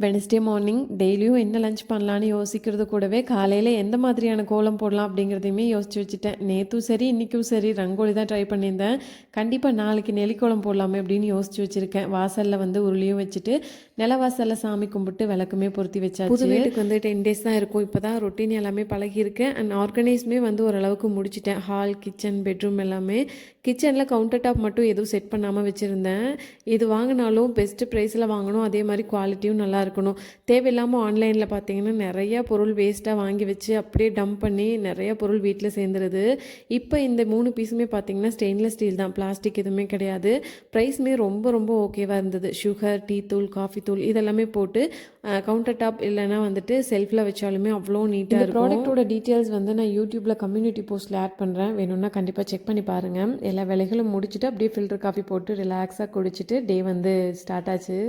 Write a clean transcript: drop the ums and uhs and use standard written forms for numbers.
Wednesday morning டெய்லியும் என்ன lunch பண்ணலான்னு யோசிக்கிறது கூடவே காலையில் எந்த மாதிரியான கோலம் போடலாம் அப்படிங்கிறதையுமே யோசிச்சு வச்சுட்டேன். நேற்றும் சரி இன்றைக்கும் சரி ரங்கோலி தான் ட்ரை பண்ணியிருந்தேன். கண்டிப்பாக நாளைக்கு நெல்லிக்கோலம் போடலாமே அப்படின்னு யோசிச்சு வச்சுருக்கேன். வாசலில் வந்து உருளியும் வச்சுட்டு நிலவாசலில் சாமி கும்பிட்டு விளக்குமே பொருத்தி வச்சாச்சு. புது வீட்டுக்கு வந்து 10 days தான் இருக்கும். இப்போ தான் ரொட்டீன் எல்லாமே பழகியிருக்கேன். அண்ட் ஆர்கனைஸ்மே வந்து ஓரளவுக்கு முடிச்சிட்டேன். ஹால், கிச்சன், பெட்ரூம் எல்லாமே. கிச்சனில் கவுண்டர் டாப் மட்டும் எதுவும் செட் பண்ணாமல் வச்சுருந்தேன். இது வாங்கினாலும் பெஸ்ட்டு ப்ரைஸில் வாங்கணும், அதே மாதிரி குவாலிட்டியும் நல்லா இருக்கணும். தேவையில்லாமல் ஆன்லைனில் பார்த்தீங்கன்னா நிறையா பொருள் வேஸ்ட்டாக வாங்கி வச்சு அப்படியே டம்ப் பண்ணி நிறைய பொருள் வீட்டில் சேர்ந்துருது. இப்போ இந்த 3 பீஸுமே பார்த்தீங்கன்னா ஸ்டெயின்லெஸ் ஸ்டீல் தான், பிளாஸ்டிக் எதுவுமே கிடையாது. ப்ரைஸுமே ரொம்ப ரொம்ப ஓகேவாக இருந்தது. சுகர், டீ தூள், காஃபி தூள் இதெல்லாமே போட்டு கவுண்டர் டாப் இல்லைனா வந்துட்டு செல்ஃபில் வச்சாலுமே அவ்வளோ நீட்டாக இருக்கும். ப்ராடக்ட்டோட டீட்டெயில்ஸ் வந்து நான் யூடியூப்பில் கம்யூனிட்டி போஸ்ட்டில் ஆட் பண்ணுறேன், வேணும்னா கண்டிப்பாக செக் பண்ணி பாருங்கள். எல்லா வேலைகளும் முடிச்சுட்டு அப்படியே ஃபில்டர் காஃபி போட்டு ரிலாக்ஸாக குடிச்சிட்டு டே வந்து ஸ்டார்ட் ஆச்சு.